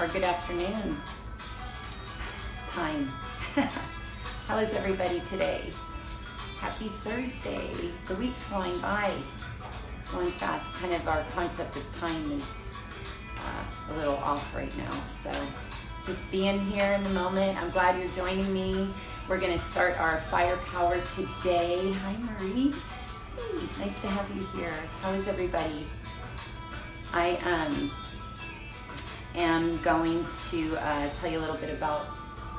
or good afternoon time. How is everybody today? Happy Thursday. The week's flying by. It's going fast. Kind of our concept of time is a little off right now. So just being here in the moment. I'm glad you're joining me. We're going to start our firepower today. Hi, Marie. Hey, nice to have you here. How is everybody? I am going to tell you a little bit about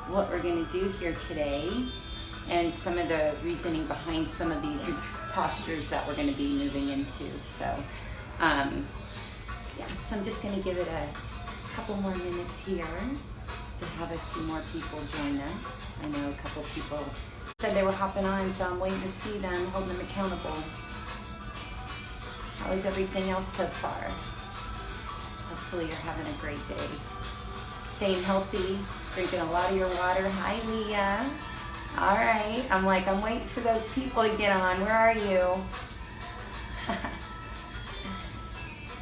what we're going to do here today and some of the reasoning behind some of these postures that we're going to be moving into. So, yeah, so I'm just going to give it a couple more minutes here to have a few more people join us. I know a couple people said they were hopping on, so I'm waiting to see them, hold them accountable. How is everything else so far? Hopefully you're having a great day. Staying healthy, drinking a lot of your water. Hi, Leah. All right. I'm waiting for those people to get on. Where are you?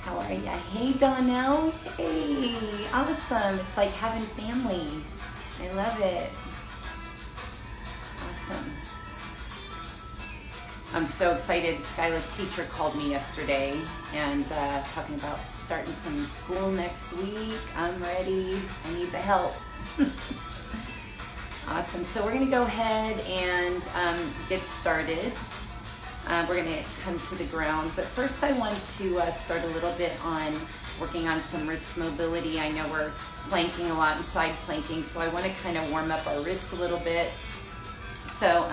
How are you? Hey, Donnell. Hey, awesome. It's like having family. I love it. Awesome. I'm so excited. Skyla's teacher called me yesterday and talking about starting some school next week. I'm ready. I need the help. Awesome. So we're going to go ahead and get started. We're going to come to the ground. But first I want to start a little bit on working on some wrist mobility. I know we're planking a lot and side planking, so I want to kind of warm up our wrists a little bit. So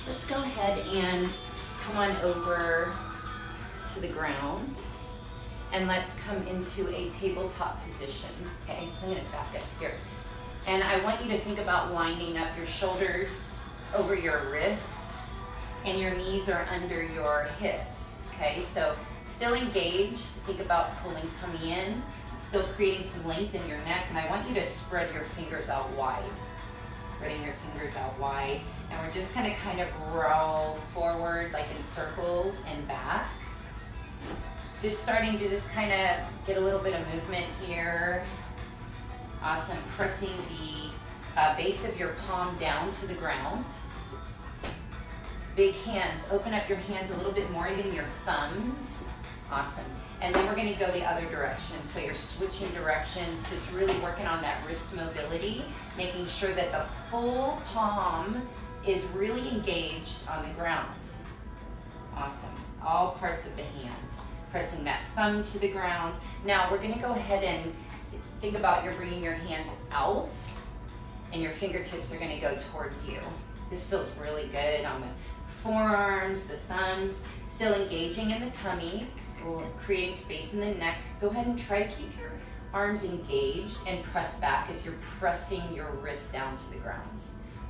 let's go ahead and come on over to the ground and let's come into a tabletop position. Okay, so I'm going to back up here. And I want you to think about lining up your shoulders over your wrists and your knees are under your hips. Okay, so still engaged. Think about pulling tummy in, still creating some length in your neck, and I want you to spread your fingers out wide. Spreading your fingers out wide. And we're just gonna kind of roll forward like in circles and back. Just starting to just kind of get a little bit of movement here. Awesome, pressing the base of your palm down to the ground. Big hands, open up your hands a little bit more, even your thumbs. Awesome. And then we're gonna go the other direction. So you're switching directions, just really working on that wrist mobility, making sure that the full palm is really engaged on the ground. Awesome. All parts of the hand. Pressing that thumb to the ground. Now we're gonna go ahead and think about you're bringing your hands out and your fingertips are gonna go towards you. This feels really good on the forearms, the thumbs, still engaging in the tummy, creating space in the neck. Go ahead and try to keep your arms engaged and press back as you're pressing your wrist down to the ground.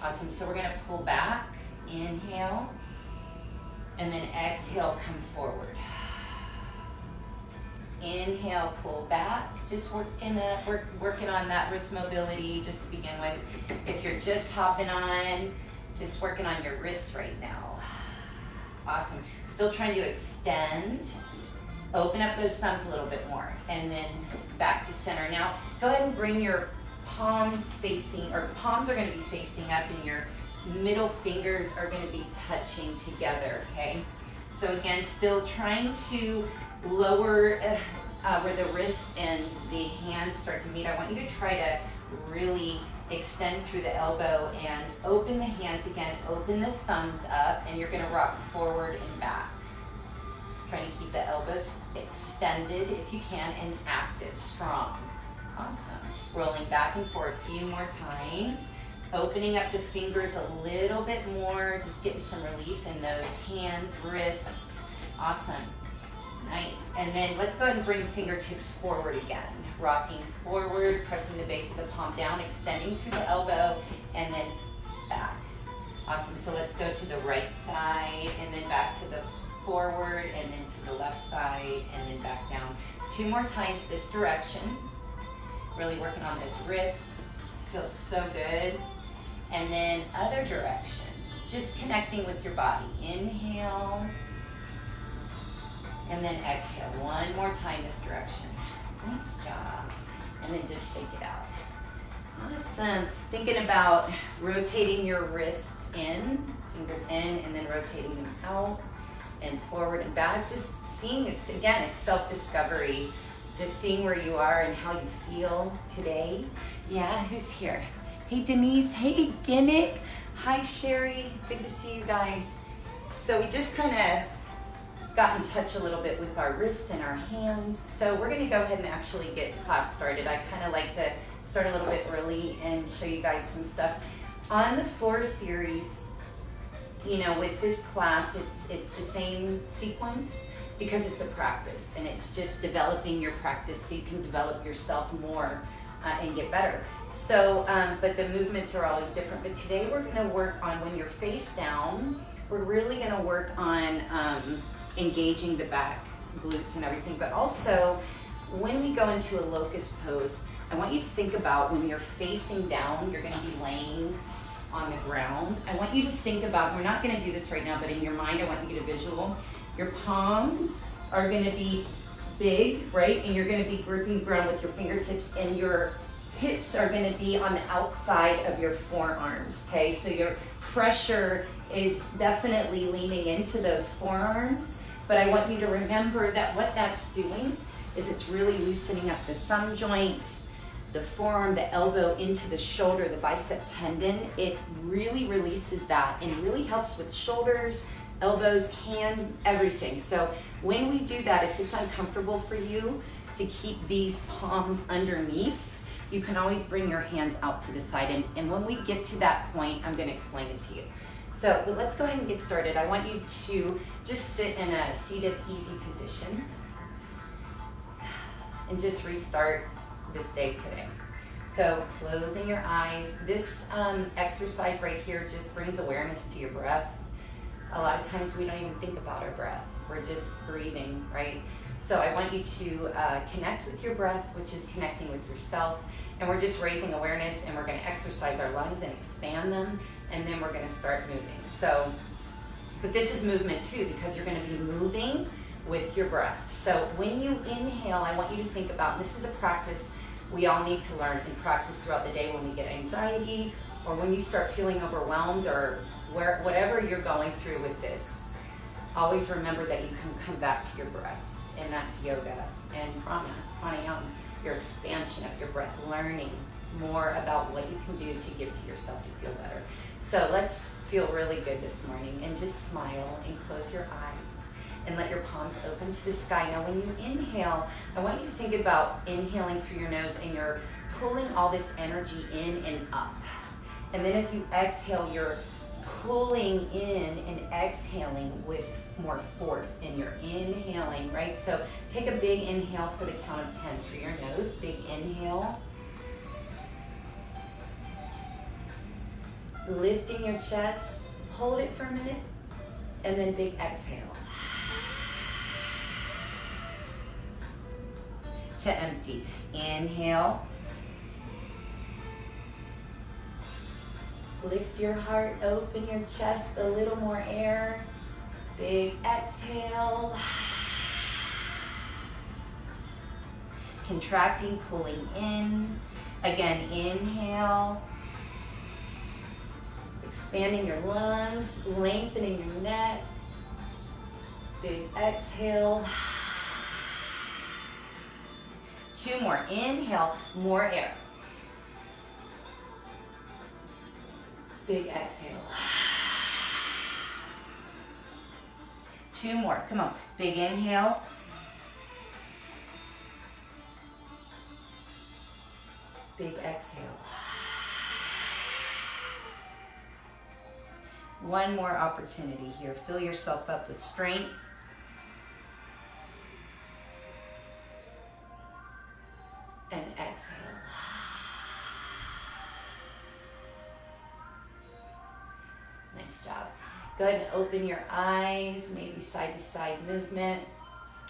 Awesome, so we're gonna pull back, inhale, and then exhale, come forward. Inhale, pull back, just working on that wrist mobility just to begin with. If you're just hopping on, just working on your wrists right now. Awesome, still trying to extend. Open up those thumbs a little bit more and then back to center. Now, go ahead and bring your palms facing, or palms are gonna be facing up and your middle fingers are gonna be touching together, okay? So again, still trying to lower where the wrist and the hand start to meet. I want you to try to really extend through the elbow and open the hands again, open the thumbs up, and you're gonna rock forward and back. Trying to keep the elbows extended if you can and active, strong. Awesome. Rolling back and forth a few more times. Opening up the fingers a little bit more, just getting some relief in those hands, wrists. Awesome. Nice. And then let's go ahead and bring fingertips forward again. Rocking forward, pressing the base of the palm down, extending through the elbow, and then back. Awesome. So let's go to the right side and then back to the forward and then to the left side and then back down. 2 more times this direction. Really working on those wrists. Feels so good. And then other direction. Just connecting with your body. Inhale. And then exhale. 1 more time this direction. Nice job. and then just shake it out. Awesome. Thinking about rotating your wrists in, fingers in, and then rotating them out and forward and back. Just seeing, it's self-discovery. Just seeing where you are and how you feel today. Yeah, who's here? Hey, Denise. Hey, Ginnick. Hi, Sherry. Good to see you guys. So we just kind of got in touch a little bit with our wrists and our hands. So we're going to go ahead and actually get class started. I kind of like to start a little bit early and show you guys some stuff. On the floor series, you know, with this class, it's the same sequence because it's a practice, and it's just developing your practice so you can develop yourself more and get better. So, but the movements are always different. But today we're gonna work on when you're face down, we're really gonna work on engaging the back, glutes and everything. But also, when we go into a locust pose, I want you to think about when you're facing down, you're gonna be laying on the ground. I want you to think about, we're not gonna do this right now, but in your mind, I want you to get a visual. Your palms are gonna be big, right? And you're gonna be gripping ground with your fingertips, and your hips are gonna be on the outside of your forearms, okay? So your pressure is definitely leaning into those forearms, but I want you to remember that what that's doing is it's really loosening up the thumb joint, the forearm, the elbow into the shoulder, the bicep tendon. It really releases that and really helps with shoulders, elbows, hand, everything. So when we do that, if it's uncomfortable for you to keep these palms underneath, you can always bring your hands out to the side. And when we get to that point, I'm gonna explain it to you. So but let's go ahead and get started. I want you to just sit in a seated, easy position and just restart this day today. So closing your eyes. This exercise right here just brings awareness to your breath. A lot of times we don't even think about our breath. We're just breathing, right? So I want you to connect with your breath, which is connecting with yourself. And we're just raising awareness, and we're gonna exercise our lungs and expand them, and then we're gonna start moving. So, but this is movement too, because you're gonna be moving with your breath. So when you inhale, I want you to think about, and this is a practice we all need to learn and practice throughout the day when we get anxiety, or when you start feeling overwhelmed, or whatever you're going through with this. Always remember that you can come back to your breath, and that's yoga and pranayama, your expansion of your breath, learning more about what you can do to give to yourself to feel better. So let's feel really good this morning, and just smile and close your eyes and let your palms open to the sky. Now when you inhale, I want you to think about inhaling through your nose, and you're pulling all this energy in and up. And then as you exhale, you're pulling in and exhaling with more force, and you're inhaling, right? So take a big inhale for the count of 10 through your nose. Big inhale. Lifting your chest, hold it for a minute, and then big exhale. To empty. Inhale. Lift your heart, open your chest, a little more air. Big exhale. Contracting, pulling in. Again, inhale. Expanding your lungs, lengthening your neck. Big exhale. 2 more. Inhale, more air. Big exhale. 2 more. Come on. Big inhale. Big exhale. 1 more opportunity here. Fill yourself up with strength. And exhale. Nice job. Go ahead and open your eyes, maybe side to side movement.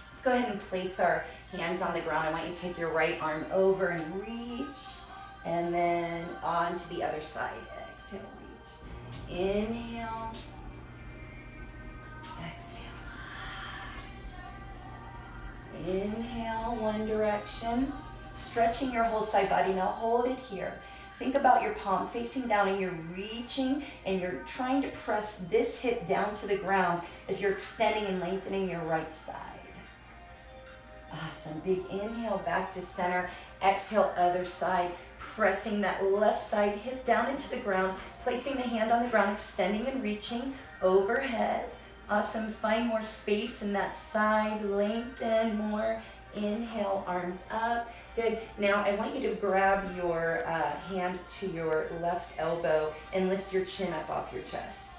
Let's go ahead and place our hands on the ground. I want you to take your right arm over and reach, and then on to the other side. Exhale, reach. Inhale. Exhale. Inhale, one direction. Stretching your whole side body. Now hold it here. Think about your palm facing down and you're reaching and you're trying to press this hip down to the ground as you're extending and lengthening your right side. Awesome. Big inhale back to center. Exhale, other side. Pressing that left side hip down into the ground. Placing the hand on the ground, extending and reaching overhead. Awesome. Find more space in that side. Lengthen more. Inhale, arms up. Good. Now I want you to grab your hand to your left elbow and lift your chin up off your chest.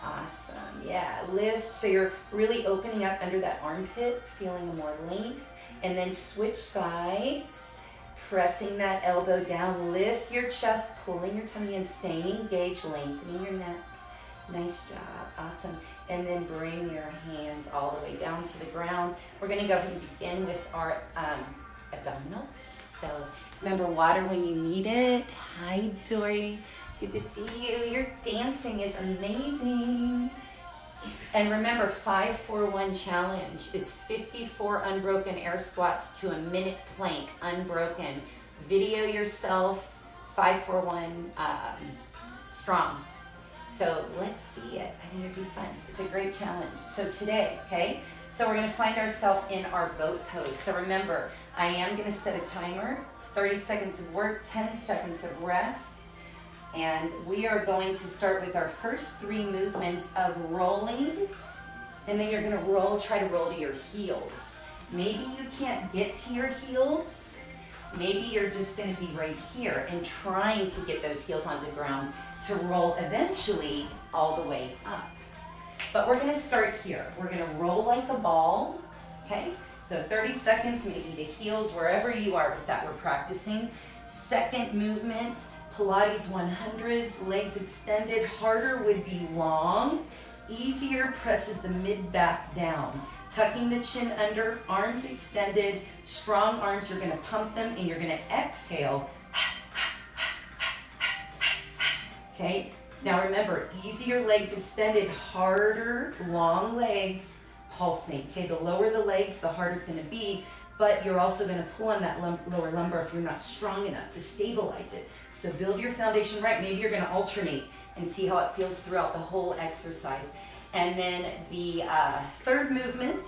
Awesome. Yeah, lift so you're really opening up under that armpit, feeling more length. And then switch sides, pressing that elbow down. Lift your chest, pulling your tummy in, staying engaged, lengthening your neck. Nice job. Awesome. And then bring your hands all the way down to the ground. We're going to go ahead and begin with our abdominals. So remember, water when you need it. Hi, Dory. Good to see you. Your dancing is amazing. And remember, 5-4-1 challenge is 54 unbroken air squats to a minute plank, unbroken. Video yourself, 5-4-1 strong. So let's see it. I think it'd be fun. It's a great challenge. So today, okay, so we're gonna find ourselves in our boat pose. So remember, I am gonna set a timer. It's 30 seconds of work, 10 seconds of rest. And we are going to start with our first 3 movements of rolling. And then you're gonna roll, try to roll to your heels. Maybe you can't get to your heels. Maybe you're just gonna be right here and trying to get those heels onto the ground to roll eventually all the way up. But we're gonna start here. We're gonna roll like a ball, okay? So 30 seconds, maybe to heels, wherever you are with that, we're practicing. Second movement, Pilates 100s, legs extended. Harder would be long. Easier presses the mid back down. Tucking the chin under, arms extended, strong arms, you're gonna pump them and you're gonna exhale. Okay, now remember, easier legs extended, harder, long legs, pulsing. Okay, the lower the legs, the harder it's gonna be, but you're also gonna pull on that lower lumbar if you're not strong enough to stabilize it. So build your foundation right. Maybe you're gonna alternate and see how it feels throughout the whole exercise. And then the third movement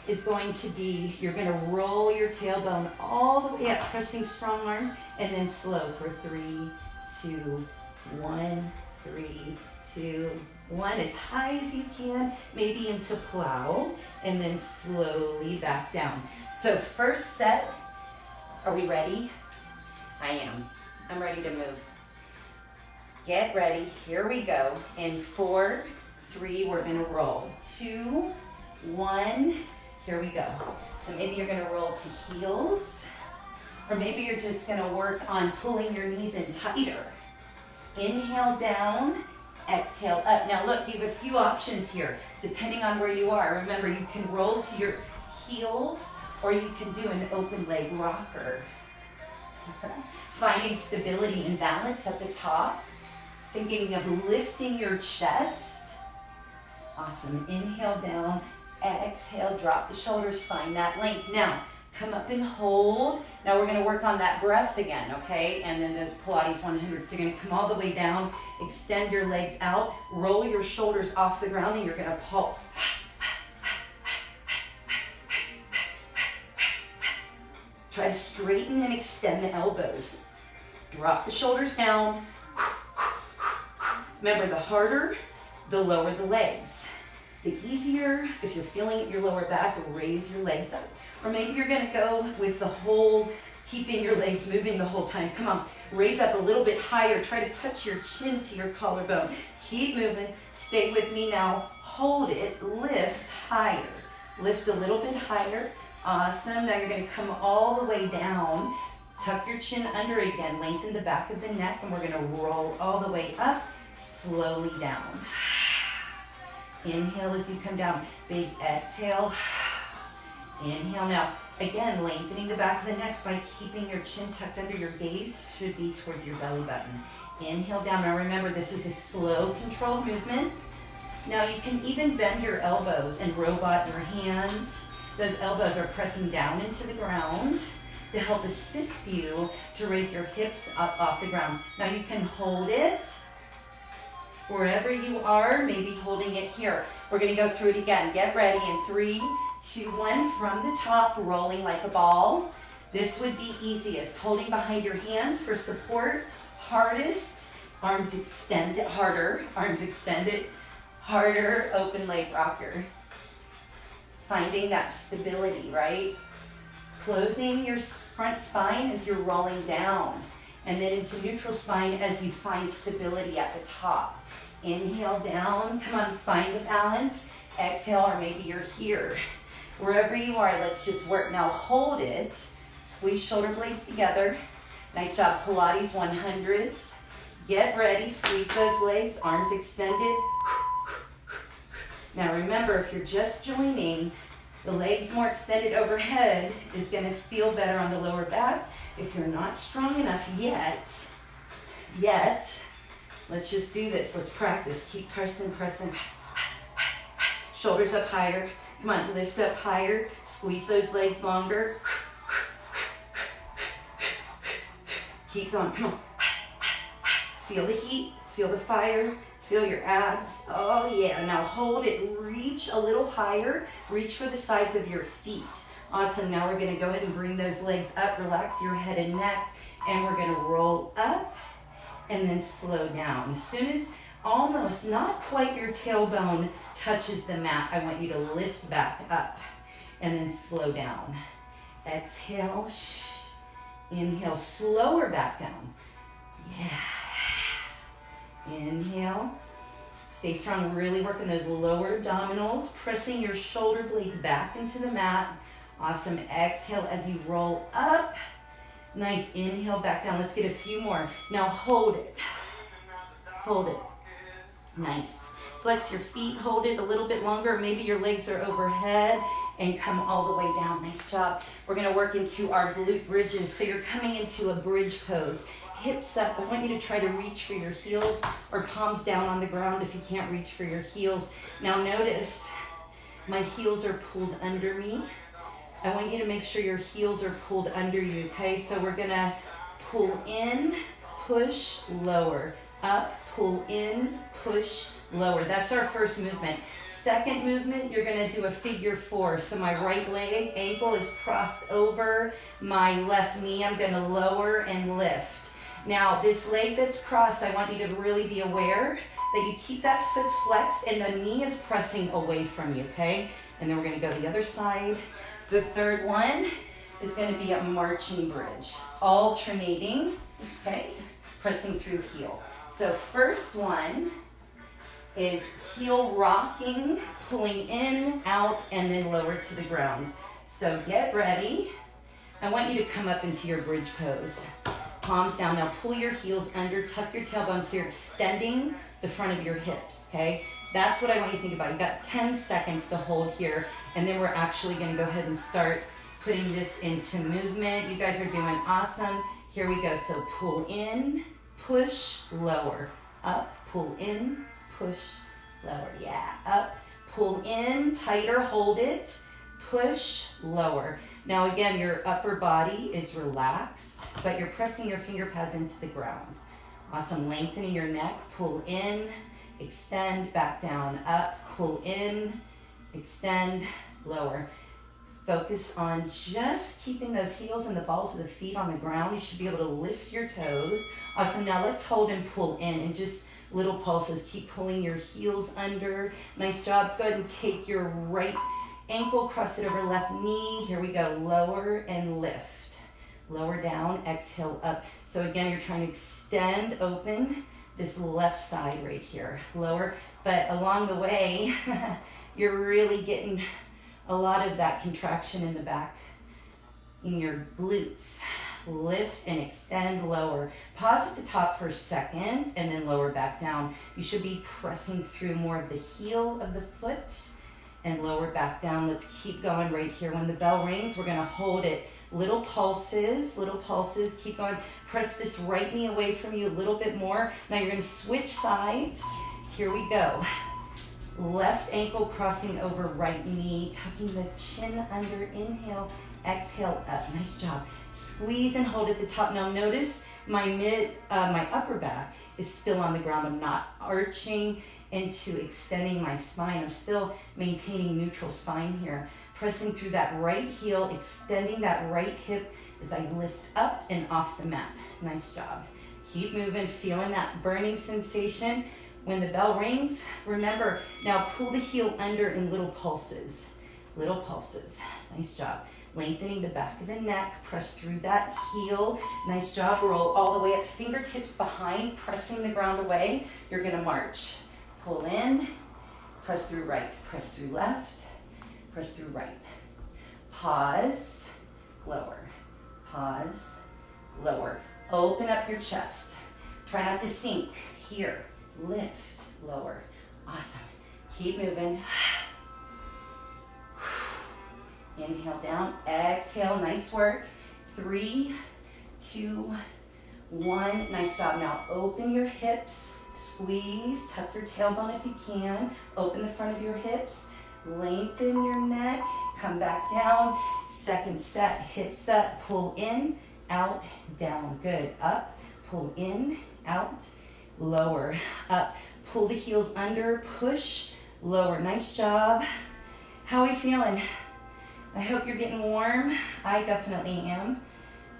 is going to be, you're gonna roll your tailbone all the way up, pressing strong arms, and then slow for 3, 2, 1, 3, 2, 1, as high as you can, maybe into plow, and then slowly back down. So first set, are we ready? I am. I'm ready to move. Get ready, here we go. In 4, 3, we're gonna roll. 2, 1, here we go. So maybe you're gonna roll to heels, or maybe you're just gonna work on pulling your knees in tighter. Inhale down, exhale up. Now look, you have a few options here, depending on where you are. Remember, you can roll to your heels, or you can do an open leg rocker. Finding stability and balance at the top. Thinking of lifting your chest. Awesome, inhale down, exhale, drop the shoulders, find that length. Now, come up and hold. Now we're gonna work on that breath again, okay? And then those Pilates 100s. So you're gonna come all the way down, extend your legs out, roll your shoulders off the ground, and you're gonna pulse. Try to straighten and extend the elbows. Drop the shoulders down. Remember, the harder, the lower the legs. The easier, if you're feeling it in your lower back, raise your legs up. Or maybe you're gonna go with the whole, keeping your legs moving the whole time. Come on, raise up a little bit higher. Try to touch your chin to your collarbone. Keep moving, stay with me now. Hold it, lift higher. Lift a little bit higher. Awesome, now you're gonna come all the way down. Tuck your chin under again, lengthen the back of the neck, and we're gonna roll all the way up, slowly down. Inhale as you come down, big exhale. Inhale now, again, lengthening the back of the neck by keeping your chin tucked under. Your gaze should be towards your belly button. Inhale down, now remember this is a slow, controlled movement. Now you can even bend your elbows and robot your hands. Those elbows are pressing down into the ground. to help assist you to raise your hips up off the ground. Now you can hold it wherever you are, maybe holding it here. We're gonna go through it again. Get ready in 3, 2, 1, from the top, rolling like a ball. This would be easiest, holding behind your hands for support. Hardest, arms extended, harder, arms extended, harder, open leg rocker. Finding that stability, right? Closing your front spine as you're rolling down, and then into neutral spine as you find stability at the top. Inhale down, come on, find the balance. Exhale, or maybe you're here. Wherever you are, let's just work. Now hold it, squeeze shoulder blades together. Nice job, Pilates 100s. Get ready, squeeze those legs, arms extended. Now remember, if you're just joining, the legs more extended overhead is gonna feel better on the lower back. If you're not strong enough yet, let's just do this. Let's practice. Keep pressing. Shoulders up higher. Come on, lift up higher. Squeeze those legs longer. Keep going, come on. Feel the heat, feel the fire, feel your abs. Oh yeah, now hold it, reach a little higher, reach for the sides of your feet. Awesome, now we're gonna go ahead and bring those legs up, relax your head and neck, and we're gonna roll up and then slow down. As soon as almost, not quite your tailbone touches the mat, I want you to lift back up and then slow down. Exhale, inhale, slower back down. Yeah. Inhale. Stay strong, really working those lower abdominals, pressing your shoulder blades back into the mat. Awesome. Exhale as you roll up. Nice. Inhale, back down. Let's get a few more. Now hold it. Hold it. Nice. Flex your feet, hold it a little bit longer. Maybe your legs are overhead and come all the way down. Nice job. We're gonna work into our glute bridges. So you're coming into a bridge pose. Hips up. I want you to try to reach for your heels or palms down on the ground if you can't reach for your heels. Now notice my heels are pulled under me. I want you to make sure your heels are pulled under you, okay? So we're gonna pull in, push, lower. Up, pull in, push, lower. That's our first movement. Second movement, you're gonna do a figure 4. So my right leg, ankle is crossed over my left knee. I'm gonna lower and lift. Now, this leg that's crossed, I want you to really be aware that you keep that foot flexed and the knee is pressing away from you, okay? And then we're gonna go the other side. The third one is gonna be a marching bridge, alternating, okay? Pressing through heel. So first one is heel rocking, pulling in, out, and then lower to the ground. So get ready. I want you to come up into your bridge pose. Palms down. Now pull your heels under, tuck your tailbone so you're extending the front of your hips, okay? That's what I want you to think about. You've got 10 seconds to hold here, and then we're actually gonna go ahead and start putting this into movement. You guys are doing awesome. Here we go. So pull in, push, lower. Up, pull in, push, lower. Yeah, up, pull in, tighter, hold it, push, lower. Now again, your upper body is relaxed, but you're pressing your finger pads into the ground. Awesome, lengthening your neck, pull in, extend, back down, up, pull in, extend, lower. Focus on just keeping those heels and the balls of the feet on the ground. You should be able to lift your toes. Awesome, now let's hold and pull in and just little pulses. Keep pulling your heels under. Nice job. Go ahead and take your right ankle, cross it over left knee. Here we go. Lower and lift. Lower down, exhale up. So again, you're trying to extend, open this left side right here. Lower, but along the way, you're really getting a lot of that contraction in the back, in your glutes. Lift and extend, lower. Pause at the top for a second and then lower back down. You should be pressing through more of the heel of the foot and lower back down. Let's keep going right here. When the bell rings, we're gonna hold it. Little pulses, keep going. Press this right knee away from you a little bit more. Now you're gonna switch sides. Here we go. Left ankle crossing over right knee, tucking the chin under, inhale, exhale up. Nice job. Squeeze and hold at the top. Now notice my upper back is still on the ground. I'm not arching into extending my spine. I'm still maintaining neutral spine here. Pressing through that right heel, extending that right hip as I lift up and off the mat. Nice job. Keep moving, feeling that burning sensation. When the bell rings, remember, now pull the heel under in little pulses. Little pulses. Nice job. Lengthening the back of the neck, press through that heel. Nice job. Roll all the way up, fingertips behind, pressing the ground away. You're gonna march. Pull in, press through right, press through left, press through right. Pause, lower, pause, lower. Open up your chest. Try not to sink. Here, lift, lower. Awesome. Keep moving. Inhale down, exhale, nice work. 3, 2, 1. Nice job. Now open your hips, squeeze, tuck your tailbone if you can. Open the front of your hips, lengthen your neck, come back down. Second set, hips up, pull in, out, down. Good. Up, pull in, out, lower, up. Pull the heels under, push, lower. Nice job. How are we feeling? I hope you're getting warm. I definitely am.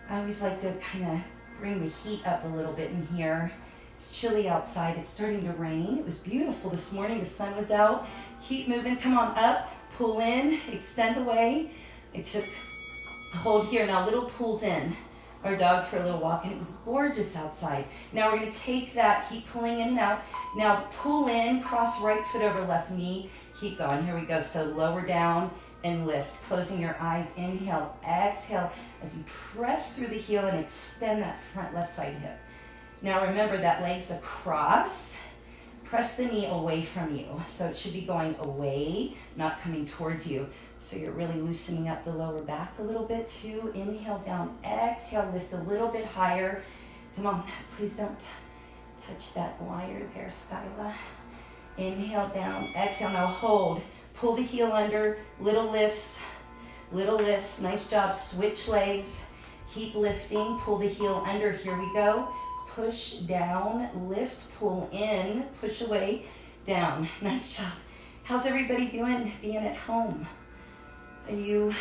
I always like to kind of bring the heat up a little bit in here. It's chilly outside. It's starting to rain. It was beautiful this morning. The sun was out. Keep moving. Come on up. Pull in. Extend away. I took a hold here. Now little pulls in. Our dog for a little walk, and it was gorgeous outside. Now we're going to take that. Keep pulling in and out. Now pull in. Cross right foot over left knee. Keep going. Here we go. So lower down and lift. Closing your eyes. Inhale, exhale as you press through the heel and extend that front left side hip. Now remember that leg's across. Press the knee away from you. So it should be going away, not coming towards you. So you're really loosening up the lower back a little bit too. Inhale down, exhale, lift a little bit higher. Come on, please don't touch that wire there, Skyla. Inhale down, exhale, now hold. Pull the heel under, little lifts, nice job. Switch legs, keep lifting, pull the heel under, here we go. Push down, lift, pull in, push away, down. Nice job. How's everybody doing being at home? Are you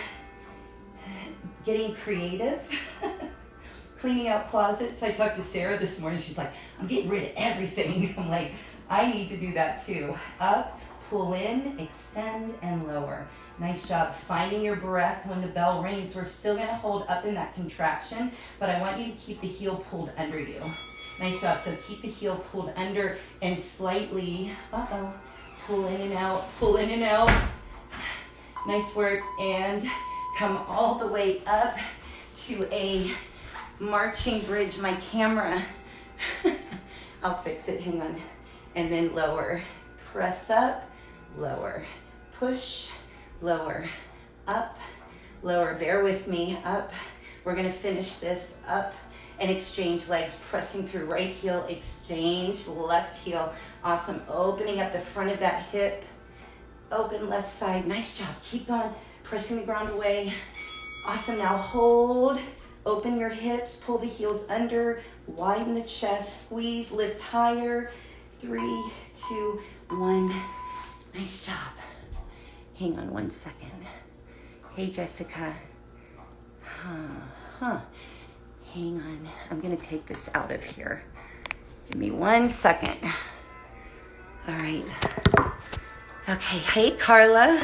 getting creative? Cleaning out closets? I talked to Sarah this morning, she's like, I'm getting rid of everything. I'm like, I need to do that too. Up, pull in, extend, and lower. Nice job finding your breath when the bell rings. We're still gonna hold up in that contraction, but I want you to keep the heel pulled under you. Nice job, so keep the heel pulled under and slightly, pull in and out, pull in and out. Nice work, and come all the way up to a marching bridge. My camera, I'll fix it, hang on. And then lower, press up, lower, push, lower, up, lower, bear with me, up. We're gonna finish this up and exchange legs, pressing through right heel, exchange left heel. Awesome, opening up the front of that hip, open left side, nice job, keep going, pressing the ground away. Awesome, now hold, open your hips, pull the heels under, widen the chest, squeeze, lift higher. 3, 2, 1. Nice job. Hang on 1 second. Hey, Jessica. Hang on. I'm going to take this out of here. Give me 1 second. All right. Okay. Hey, Carla.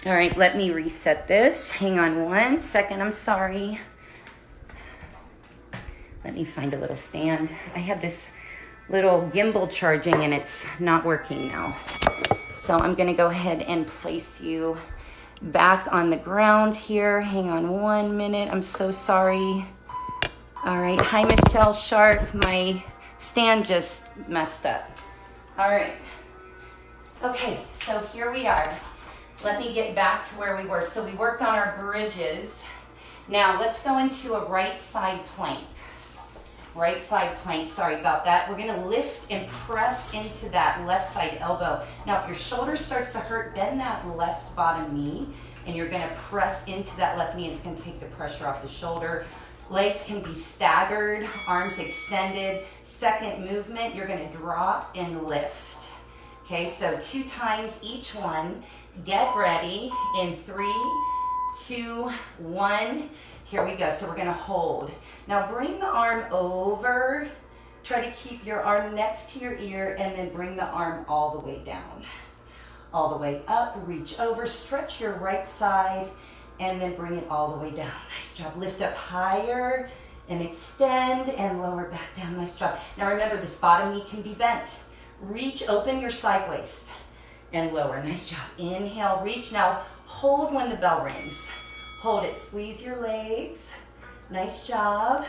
All right. Let me reset this. Hang on 1 second. I'm sorry. Let me find a little stand. I have this little gimbal charging and it's not working now. So I'm gonna go ahead and place you back on the ground here. Hang on 1 minute, I'm so sorry. All right, hi Michelle Sharp, my stand just messed up. All right, okay, so here we are. Let me get back to where we were. So we worked on our bridges. Now let's go into a right side plank. Right side plank, sorry about that. We're gonna lift and press into that left side elbow. Now if your shoulder starts to hurt, bend that left bottom knee and you're gonna press into that left knee. It's gonna take the pressure off the shoulder. Legs can be staggered, arms extended. Second movement, you're gonna drop and lift. Okay, so 2 times each one. Get ready in 3, 2, 1. Here we go, so we're gonna hold. Now bring the arm over. Try to keep your arm next to your ear and then bring the arm all the way down. All the way up, reach over, stretch your right side and then bring it all the way down. Nice job. Lift up higher and extend and lower back down. Nice job. Now remember, this bottom knee can be bent. Reach, open your side waist and lower. Nice job. Inhale, reach. Now hold when the bell rings. Hold it, squeeze your legs. Nice job.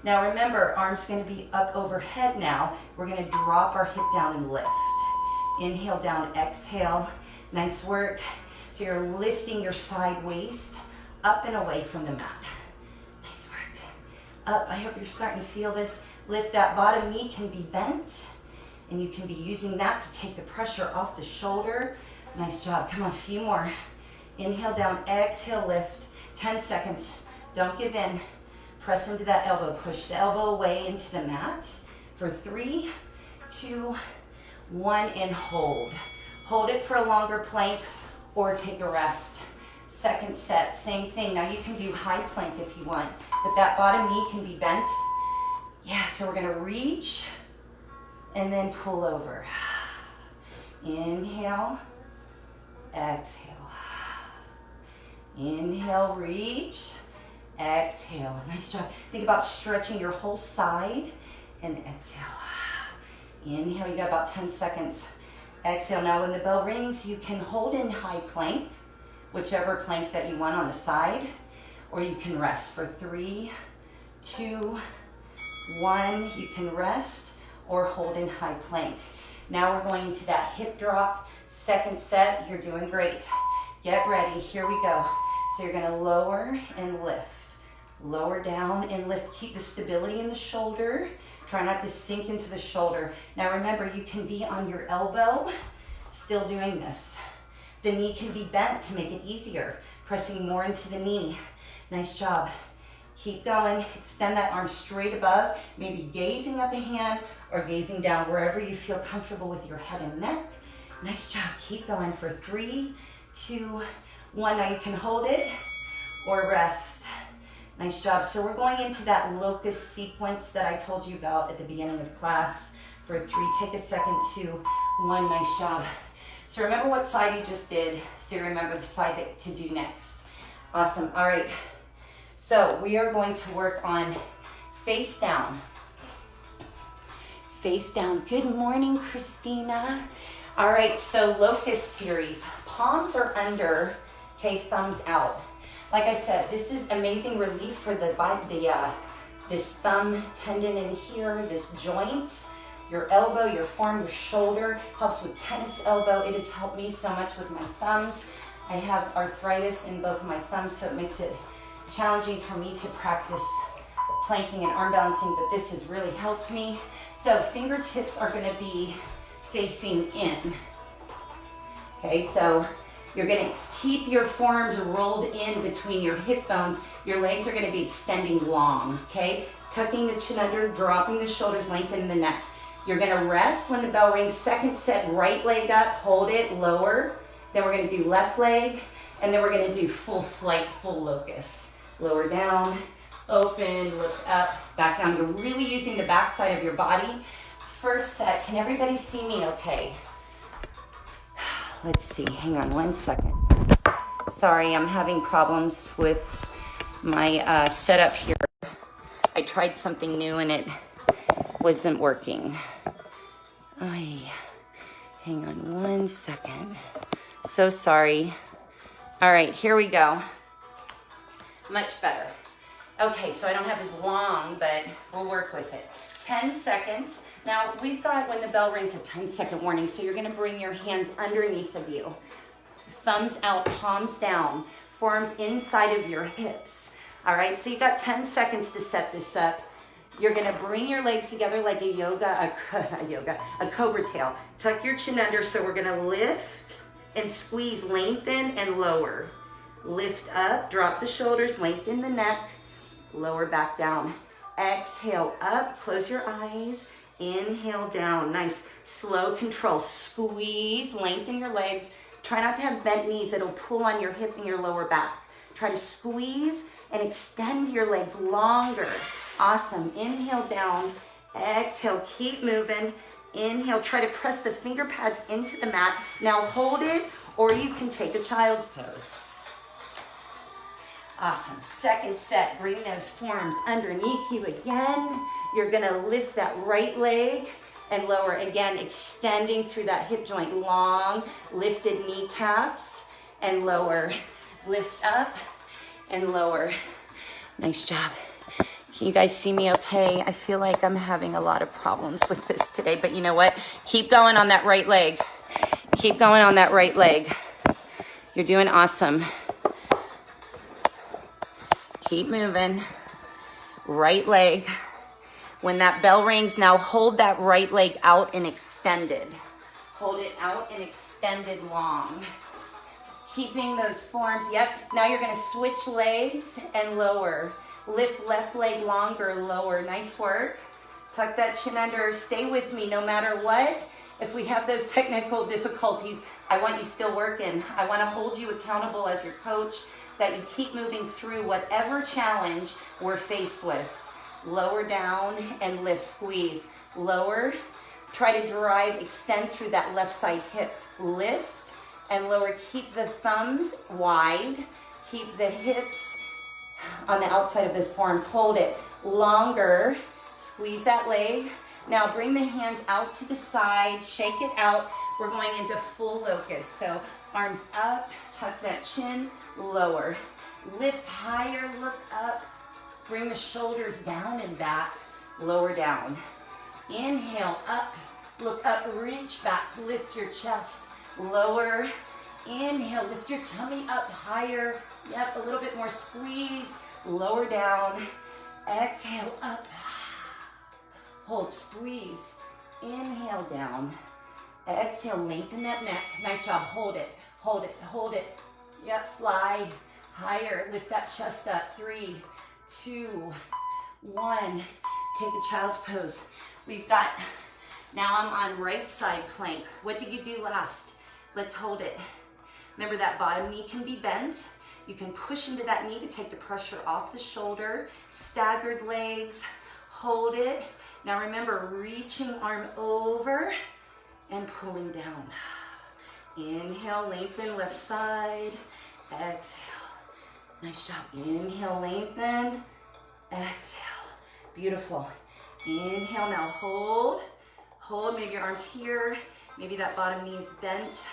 Now remember, arms gonna be up overhead now. We're gonna drop our hip down and lift. Inhale down, exhale. Nice work. So you're lifting your side waist up and away from the mat. Nice work. Up, I hope you're starting to feel this. Lift, that bottom knee can be bent and you can be using that to take the pressure off the shoulder. Nice job, come on, a few more. Inhale down, exhale, lift. 10 seconds, don't give in. Press into that elbow, push the elbow away into the mat for 3, 2, 1, and hold. Hold it for a longer plank or take a rest. Second set, same thing. Now you can do high plank if you want, but that bottom knee can be bent. Yeah, so we're gonna reach and then pull over. Inhale, exhale. Inhale, reach, exhale. Nice job. Think about stretching your whole side and exhale. Inhale, you got about 10 seconds. Exhale. Now when the bell rings, you can hold in high plank, whichever plank that you want on the side, or you can rest for 3, 2, 1. You can rest or hold in high plank. Now we're going to that hip drop. Second set, you're doing great. Get ready, here we go. So you're gonna lower and lift. Lower down and lift. Keep the stability in the shoulder. Try not to sink into the shoulder. Now remember, you can be on your elbow, still doing this. The knee can be bent to make it easier. Pressing more into the knee. Nice job. Keep going, extend that arm straight above, maybe gazing at the hand or gazing down, wherever you feel comfortable with your head and neck. Nice job, keep going for 3, 2, 1. Now you can hold it or rest. Nice job. So we're going into that locust sequence that I told you about at the beginning of class. For 3, take a second, 2, 1. Nice job. So remember what side you just did, so you remember the side to do next. Awesome. All right. So we are going to work on face down. Face down. Good morning, Christina. All right, so locust series. Palms are under, okay, thumbs out. Like I said, this is amazing relief for this thumb tendon in here, this joint, your elbow, your forearm, your shoulder. Helps with tennis elbow. It has helped me so much with my thumbs. I have arthritis in both of my thumbs, so it makes it challenging for me to practice planking and arm balancing, but this has really helped me. So fingertips are gonna be facing in. Okay, so you're gonna keep your forearms rolled in between your hip bones. Your legs are gonna be extending long, okay? Tucking the chin under, dropping the shoulders, lengthening the neck. You're gonna rest when the bell rings. Second set, right leg up, hold it, lower. Then we're gonna do left leg, and then we're gonna do full flight, full locust. Lower down, open, lift up, back down. You're really using the back side of your body. First set, can everybody see me okay? Let's see, hang on 1 second. Sorry, I'm having problems with my setup here. I tried something new and it wasn't working. Ay, hang on 1 second. So sorry. All right, here we go. Much better. Okay, so I don't have as long, but we'll work with it. 10 seconds. Now, we've got, when the bell rings, a 10-second warning, so you're gonna bring your hands underneath of you. Thumbs out, palms down, forearms inside of your hips. All right, so you've got 10 seconds to set this up. You're gonna bring your legs together like a cobra tail. Tuck your chin under, so we're gonna lift and squeeze, lengthen and lower. Lift up, drop the shoulders, lengthen the neck, lower back down. Exhale up, close your eyes. Inhale down, nice, slow control. Squeeze, lengthen your legs. Try not to have bent knees, it'll pull on your hip and your lower back. Try to squeeze and extend your legs longer. Awesome, inhale down, exhale, keep moving. Inhale, try to press the finger pads into the mat. Now hold it, or you can take a child's pose. Awesome, second set, bring those forearms underneath you again. You're gonna lift that right leg and lower, again, extending through that hip joint, long, lifted kneecaps and lower. Lift up and lower. Nice job. Can you guys see me okay? I feel like I'm having a lot of problems with this today, but you know what? Keep going on that right leg. Keep going on that right leg. You're doing awesome. Keep moving. Right leg. When that bell rings, now hold that right leg out and extended. Hold it out and extended long. Keeping those forearms, yep. Now you're gonna switch legs and lower. Lift left leg longer, lower. Nice work. Tuck that chin under. Stay with me no matter what. If we have those technical difficulties, I want you still working. I want to hold you accountable as your coach, that you keep moving through whatever challenge we're faced with. Lower down and lift, squeeze. Lower. Try to drive, extend through that left side hip. Lift and lower. Keep the thumbs wide. Keep the hips on the outside of those forearms. Hold it longer. Squeeze that leg. Now bring the hands out to the side. Shake it out. We're going into full locust. So arms up, tuck that chin, lower. Lift higher, look up. Bring the shoulders down and back. Lower down. Inhale, up, look up, reach back, lift your chest. Lower. Inhale, lift your tummy up higher. Yep, a little bit more squeeze. Lower down. Exhale, up. Hold, squeeze. Inhale, down. Exhale, lengthen that neck. Nice job. Hold it, hold it, hold it. Yep, fly higher. Lift that chest up. 3, 2, 1. Take a child's pose. We've got, now I'm on right side plank. What did you do last? Let's hold it. Remember that bottom knee can be bent. You can push into that knee to take the pressure off the shoulder. Staggered legs, hold it. Now remember, reaching arm over and pulling down. Inhale, lengthen left side. Exhale. Nice job. Inhale, lengthen. Exhale. Beautiful. Inhale, now hold. Hold, maybe your arms here. Maybe that bottom knee is bent.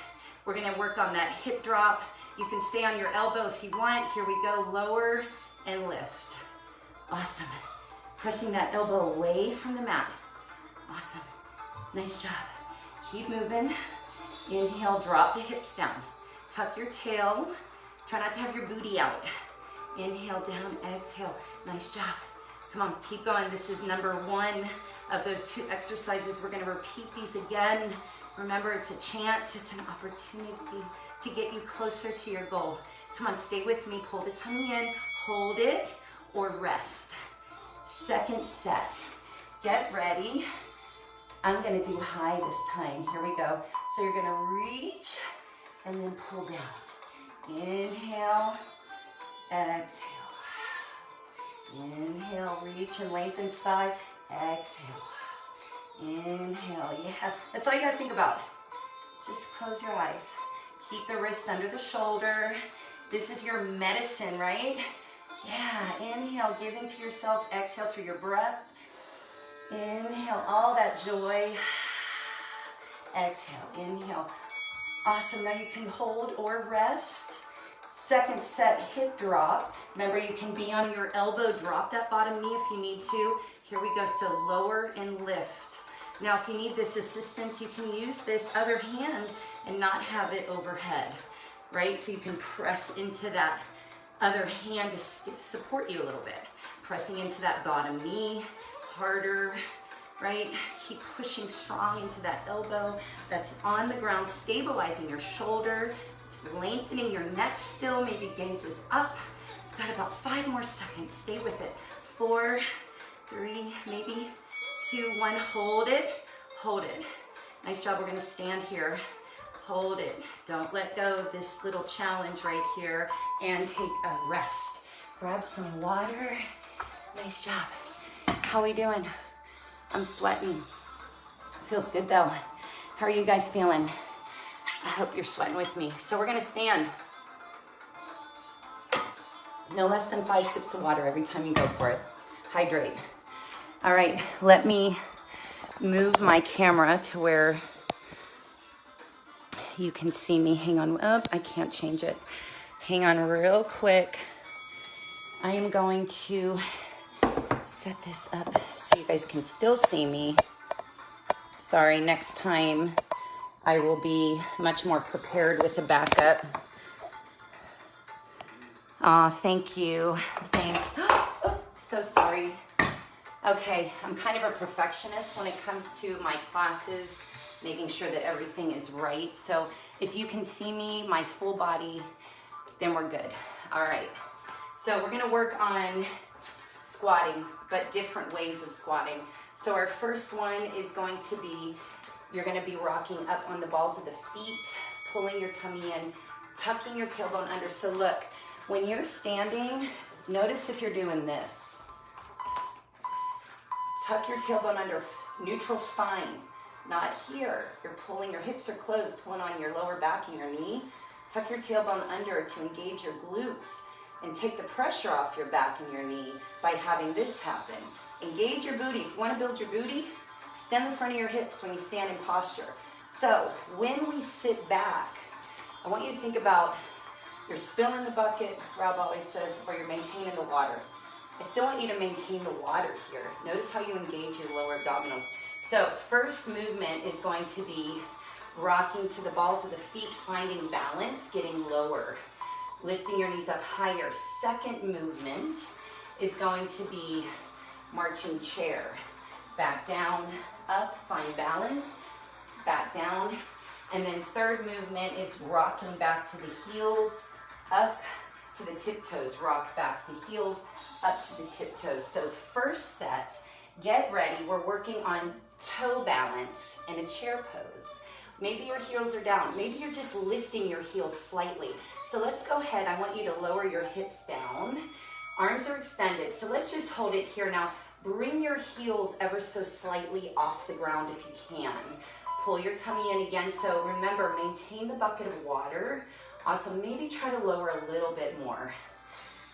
We're gonna work on that hip drop. You can stay on your elbow if you want. Here we go, lower and lift. Awesome. Pressing that elbow away from the mat. Awesome. Nice job. Keep moving. Inhale, drop the hips down. Tuck your tail. Try not to have your booty out. Inhale, down, exhale. Nice job. Come on, keep going. This is number 1 of those 2 exercises. We're gonna repeat these again. Remember, it's a chance, it's an opportunity to get you closer to your goal. Come on, stay with me. Pull the tummy in, hold it, or rest. Second set. Get ready. I'm gonna do high this time. Here we go. So you're gonna reach and then pull down. Inhale, exhale. Inhale, reach and lengthen side. Exhale. Inhale, yeah. That's all you gotta think about. Just close your eyes. Keep the wrist under the shoulder. This is your medicine, right? Yeah, inhale, giving to yourself. Exhale through your breath. Inhale, all that joy. Exhale, inhale. Awesome, now you can hold or rest. Second set, hip drop. Remember, you can be on your elbow, drop that bottom knee if you need to. Here we go, so lower and lift. Now, if you need this assistance, you can use this other hand and not have it overhead, right? So you can press into that other hand to support you a little bit. Pressing into that bottom knee, harder, right? Keep pushing strong into that elbow that's on the ground, stabilizing your shoulder, lengthening your neck still, maybe gaze is up. You've got about 5 more seconds, stay with it. 4, 3, maybe 2, 1, hold it, hold it. Nice job, we're gonna stand here. Hold it, don't let go of this little challenge right here and take a rest. Grab some water, nice job. How are we doing? I'm sweating. Feels good though. How are you guys feeling? I hope you're sweating with me. So we're gonna stand. No less than 5 sips of water every time you go for it. Hydrate. All right, let me move my camera to where you can see me. Hang on, oh, I can't change it. Hang on real quick. I am going to set this up so you guys can still see me. Sorry, next time I will be much more prepared with the backup. Aw, thank you, thanks. Oh, so sorry. Okay, I'm kind of a perfectionist when it comes to my classes, making sure that everything is right. So if you can see me, my full body, then we're good. All right, so we're gonna work on squatting, but different ways of squatting. So our first one is going to be, you're gonna be rocking up on the balls of the feet, pulling your tummy in, tucking your tailbone under. So look, when you're standing, notice if you're doing this. Tuck your tailbone under, neutral spine, not here. You're pulling, your hips are closed, pulling on your lower back and your knee. Tuck your tailbone under to engage your glutes and take the pressure off your back and your knee by having this happen. Engage your booty. If you want to build your booty, extend the front of your hips when you stand in posture. So when we sit back, I want you to think about you're spilling the bucket, Rob always says, or you're maintaining the water. I still want you to maintain the water here. Notice how you engage your lower abdominals. So first movement is going to be rocking to the balls of the feet, finding balance, getting lower, lifting your knees up higher. Second movement is going to be marching chair. Back down, up, find balance, back down. And then third movement is rocking back to the heels, up to the tiptoes, rock back to heels, up to the tiptoes. So first set, get ready. We're working on toe balance in a chair pose. Maybe your heels are down. Maybe you're just lifting your heels slightly. So let's go ahead. I want you to lower your hips down. Arms are extended. So let's just hold it here now. Bring your heels ever so slightly off the ground if you can. Pull your tummy in again. So remember, maintain the bucket of water. Awesome. Maybe try to lower a little bit more.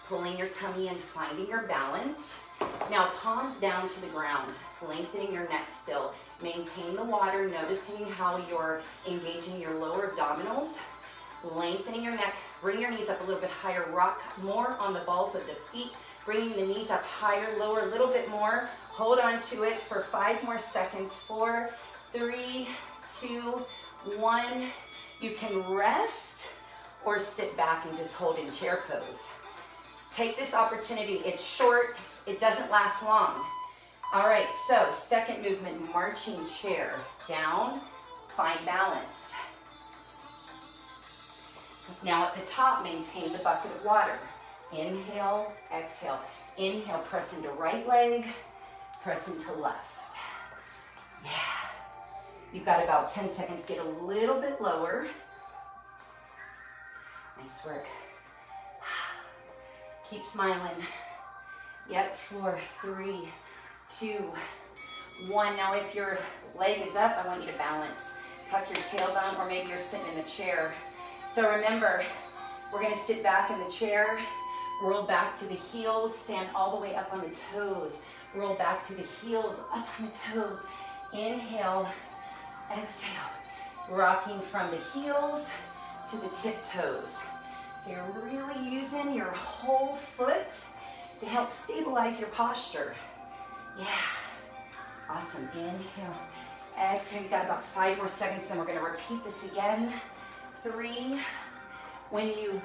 Pulling your tummy in, finding your balance. Now palms down to the ground, lengthening your neck still. Maintain the water, noticing how you're engaging your lower abdominals. Lengthening your neck, bring your knees up a little bit higher, rock more on the balls of the feet, bringing the knees up higher, lower a little bit more. Hold on to it for 5 more seconds. 4, 3, 2, 1. You can rest or sit back and just hold in chair pose. Take this opportunity. It's short. It doesn't last long. All right, so second movement, marching chair. Down, find balance. Now at the top, maintain the bucket of water. Inhale, exhale. Inhale, press into right leg, press into left. Yeah. You've got about 10 seconds. Get a little bit lower. Nice work. Keep smiling. Yep, 4, 3, 2, 1. Now if your leg is up, I want you to balance. Tuck your tailbone, or maybe you're sitting in the chair. So remember, we're gonna sit back in the chair, roll back to the heels, stand all the way up on the toes. Roll back to the heels, up on the toes. Inhale, exhale. Rocking from the heels to the tiptoes. So you're really using your whole foot to help stabilize your posture. Yeah, awesome. Inhale, exhale. You got about 5 more seconds, then we're gonna repeat this again. 3. When you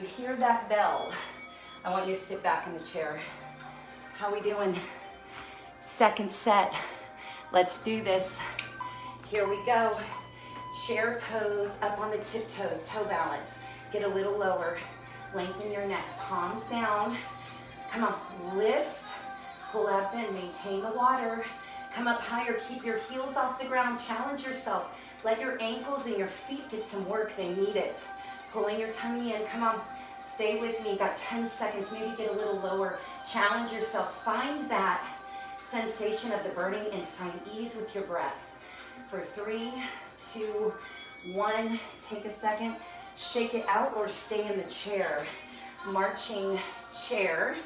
hear that bell, I want you to sit back in the chair. How we doing? Second set. Let's do this. Here we go. Chair pose, up on the tiptoes, toe balance. Get a little lower. Lengthen your neck, palms down. Come on, lift, pull abs in, maintain the water. Come up higher, keep your heels off the ground, challenge yourself. Let your ankles and your feet get some work, they need it. Pulling your tummy in, come on, stay with me. Got 10 seconds, maybe get a little lower. Challenge yourself, find that sensation of the burning and find ease with your breath. For 3, 2, 1, take a second, shake it out or stay in the chair. Marching chair,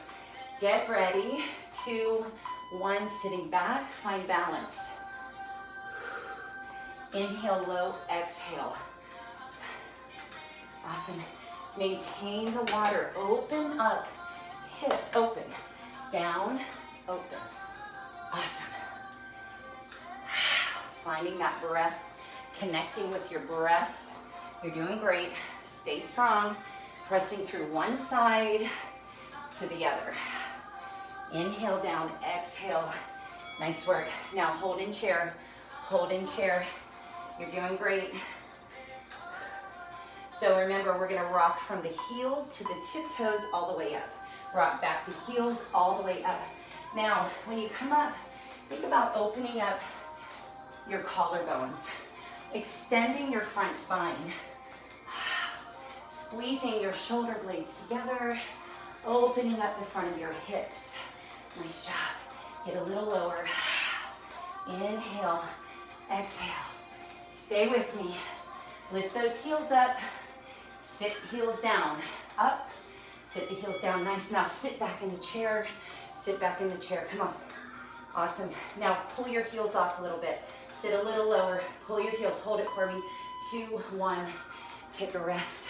get ready, 2, 1, sitting back, find balance. Inhale low, exhale. Awesome. Maintain the water, open up, hip, open, down, open. Awesome. Finding that breath, connecting with your breath. You're doing great. Stay strong. Pressing through one side to the other. Inhale down, exhale. Nice work. Now hold in chair, hold in chair. You're doing great. So remember, we're gonna rock from the heels to the tiptoes all the way up. Rock back to heels all the way up. Now, when you come up, think about opening up your collarbones, extending your front spine, squeezing your shoulder blades together, opening up the front of your hips. Nice job. Get a little lower. Inhale, exhale. Stay with me. Lift those heels up. Sit heels down. Up. Sit the heels down. Nice. Now sit back in the chair. Sit back in the chair. Come on. Awesome. Now pull your heels off a little bit. Sit a little lower. Pull your heels. Hold it for me. 2, 1. Take a rest.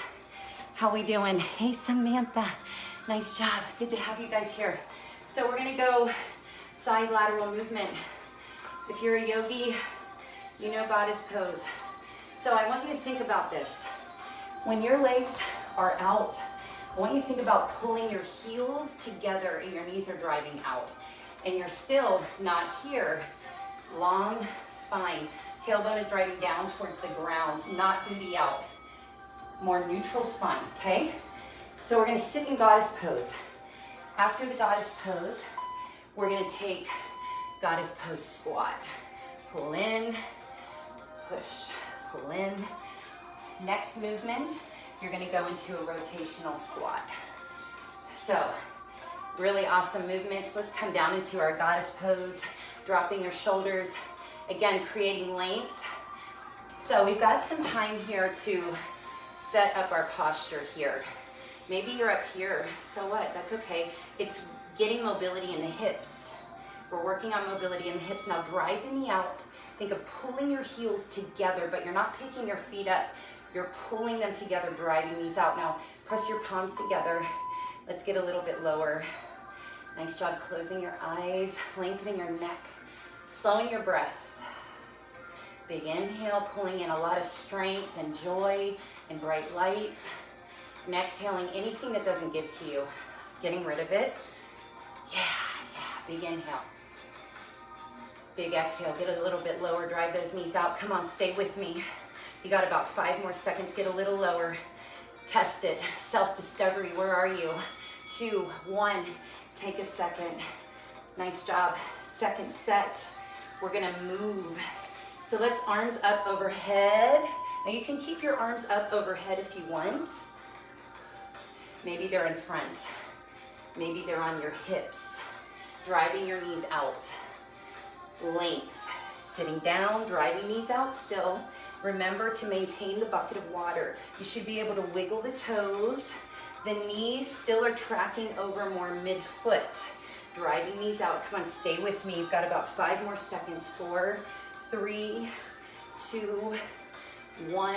How we doing? Hey, Samantha. Nice job. Good to have you guys here. So we're going to go side lateral movement. If you're a yogi, you know goddess pose. So I want you to think about this. When your legs are out, I want you to think about pulling your heels together and your knees are driving out. And you're still not here. Long spine. Tailbone is driving down towards the ground, not booty out. More neutral spine, okay? So we're gonna sit in goddess pose. After the goddess pose, we're gonna take goddess pose squat. Pull in, push, pull in. Next movement, you're gonna go into a rotational squat. So, really awesome movements. Let's come down into our goddess pose, dropping your shoulders. Again, creating length. So we've got some time here to set up our posture here. Maybe you're up here, so what? That's okay. It's getting mobility in the hips. We're working on mobility in the hips. Now drive the knee out. Think of pulling your heels together, but you're not picking your feet up. You're pulling them together, driving these out. Now press your palms together. Let's get a little bit lower. Nice job closing your eyes, lengthening your neck, slowing your breath. Big inhale, pulling in a lot of strength and joy and bright light. And exhaling anything that doesn't give to you, getting rid of it. Yeah, big inhale. Big exhale, get a little bit lower, drive those knees out. Come on, stay with me. You got about 5 more seconds, get a little lower. Test it, self-discovery, where are you? 2, 1, take a second. Nice job, second set. We're gonna move. So let's arms up overhead. Now you can keep your arms up overhead if you want. Maybe they're in front. Maybe they're on your hips. Driving your knees out. Length. Sitting down, driving knees out still. Remember to maintain the bucket of water. You should be able to wiggle the toes. The knees still are tracking over more mid-foot. Driving knees out. Come on, stay with me. You've got about 5 more seconds. 4, 3, 2, 1.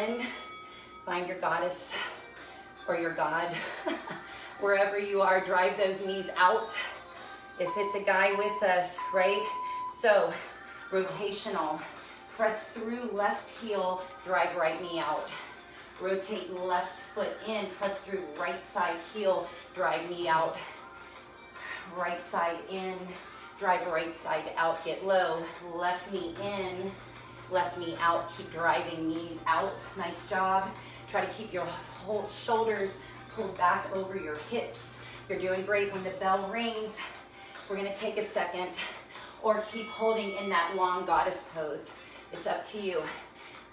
Find your goddess or your god. Wherever you are, drive those knees out. If it's a guy with us, right? So, rotational. Press through left heel, drive right knee out. Rotate left foot in, press through right side heel, drive knee out. Right side in, Drive right side out, get low. Left knee in, left knee out. Keep driving knees out. Nice job. Try to keep your whole shoulders pulled back over your hips. You're doing great. When the bell rings, we're gonna take a second, or keep holding in that long goddess pose. It's up to you.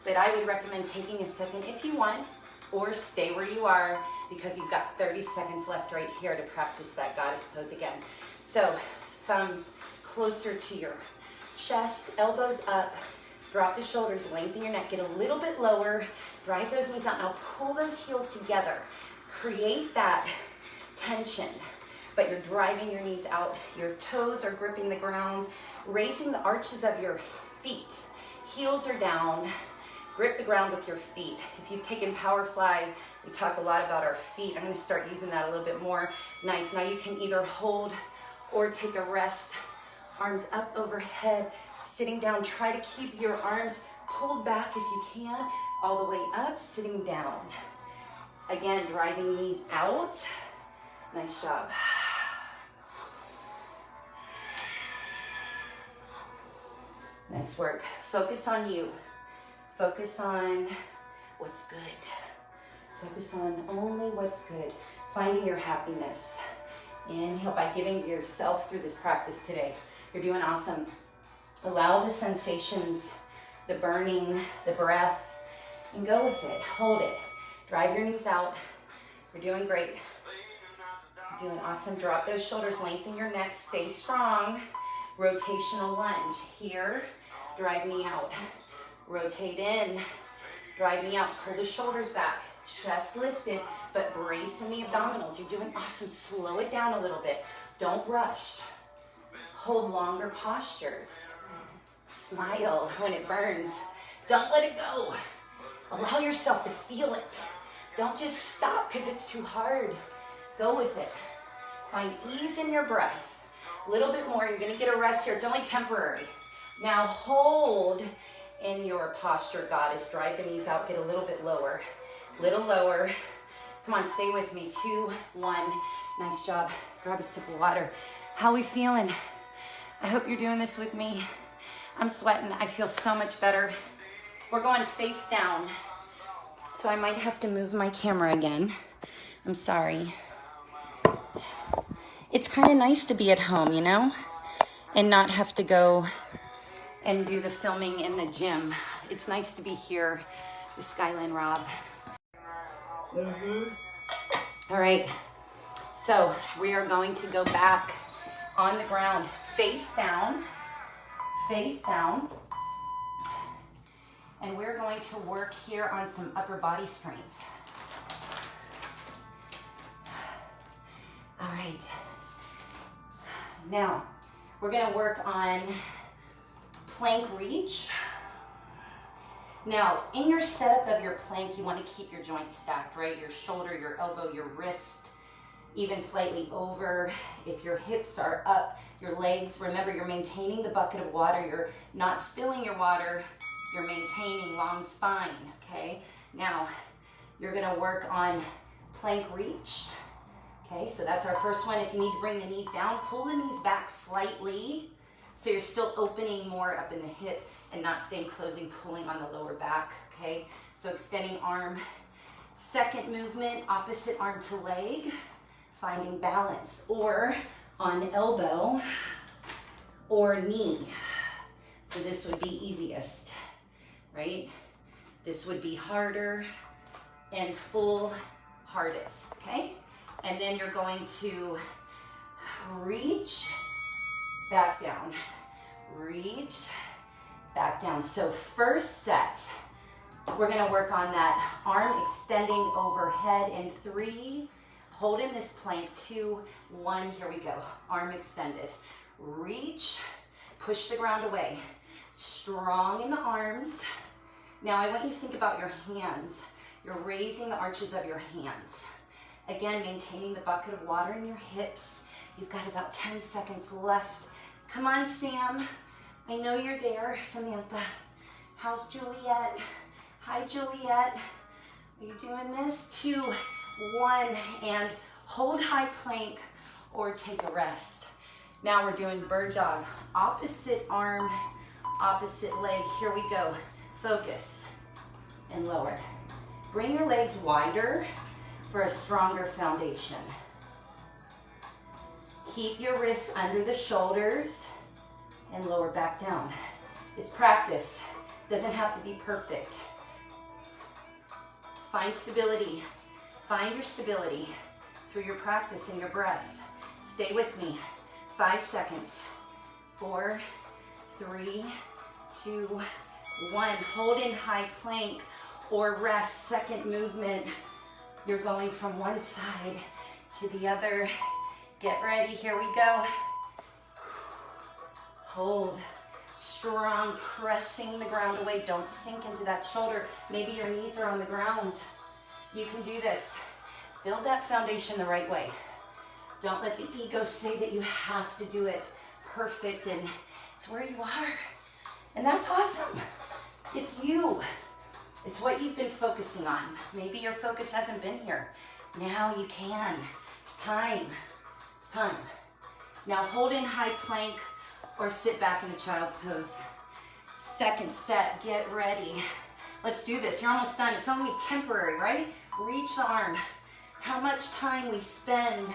But I would recommend taking a second if you want, or stay where you are, because you've got 30 seconds left right here to practice that goddess pose again. So thumbs closer to your chest, elbows up, drop the shoulders, lengthen your neck, get a little bit lower, drive those knees out. Now pull those heels together. Create that tension, but you're driving your knees out. Your toes are gripping the ground, raising the arches of your feet. Heels are down. Grip the ground with your feet. If you've taken Power Fly, we talk a lot about our feet. I'm gonna start using that a little bit more. Nice. Now you can either hold or take a rest. Arms up overhead, sitting down. Try to keep your arms pulled back if you can, all the way up, sitting down. Again, driving knees out. Nice job. Nice work. Focus on you. Focus on what's good. Focus on only what's good. Finding your happiness. Inhale by giving yourself through this practice today. You're doing awesome. Allow the sensations, the burning, the breath, and go with it. Hold it. Drive your knees out. You're doing great. You're doing awesome. Drop those shoulders, lengthen your neck, stay strong. Rotational lunge. Here, drive knee out. Rotate in, drive knee out, pull the shoulders back, chest lifted, but brace in the abdominals. You're doing awesome. Slow it down a little bit. Don't rush. Hold longer postures. Smile when it burns. Don't let it go. Allow yourself to feel it. Don't just stop because it's too hard. Go with it. Find ease in your breath. A little bit more. You're going to get a rest here. It's only temporary. Now hold in your posture, goddess. Drive the knees out, get a little bit lower. Little lower. Come on, stay with me. 2, 1. Nice job. Grab a sip of water. How we feeling? I hope you're doing this with me. I'm sweating. I feel so much better. We're going face down. So I might have to move my camera again. I'm sorry. It's kind of nice to be at home, you know? And not have to go and do the filming in the gym. It's nice to be here with Skyline Rob. All right, so we are going to go back on the ground, face down, and we're going to work here on some upper body strength. All right, now we're gonna work on plank reach. Now, in your setup of your plank, you want to keep your joints stacked, right? Your shoulder, your elbow, your wrist, even slightly over. If your hips are up, your legs, remember you're maintaining the bucket of water. You're not spilling your water. You're maintaining long spine, okay? Now, you're gonna work on plank reach. Okay, so that's our first one. If you need to bring the knees down, pull the knees back slightly. So you're still opening more up in the hip and not staying closing, pulling on the lower back, okay? So extending arm. Second movement, opposite arm to leg, finding balance, or on elbow or knee. So this would be easiest, right? This would be harder and full hardest, okay? And then you're going to reach, back down, reach, back down. So first set, we're gonna work on that arm extending overhead in 3, hold in this plank, 2, 1, here we go. Arm extended, reach, push the ground away. Strong in the arms. Now I want you to think about your hands. You're raising the arches of your hands. Again, maintaining the bucket of water in your hips. You've got about 10 seconds left. Come on, Sam. I know you're there. Samantha. How's Juliet? Hi, Juliet. Are you doing this? 2, 1, and hold high plank or take a rest. Now we're doing bird dog. Opposite arm, opposite leg. Here we go. Focus and lower. Bring your legs wider for a stronger foundation. Keep your wrists under the shoulders and lower back down. It's practice. Doesn't have to be perfect. Find stability. Find your stability through your practice and your breath. Stay with me. 5 seconds. 4, 3, 2, 1. Hold in high plank or rest. Second movement. You're going from one side to the other. Get ready. Here we go. Hold. Strong, pressing the ground away. Don't sink into that shoulder. Maybe your knees are on the ground. You can do this. Build that foundation the right way. Don't let the ego say that you have to do it perfect, and it's where you are. And that's awesome. It's you. It's what you've been focusing on. Maybe your focus hasn't been here. Now you can. It's time. It's time. Now hold in high plank or sit back in a child's pose. Second set, get ready. Let's do this. You're almost done. It's only temporary, right? Reach the arm. How much time we spend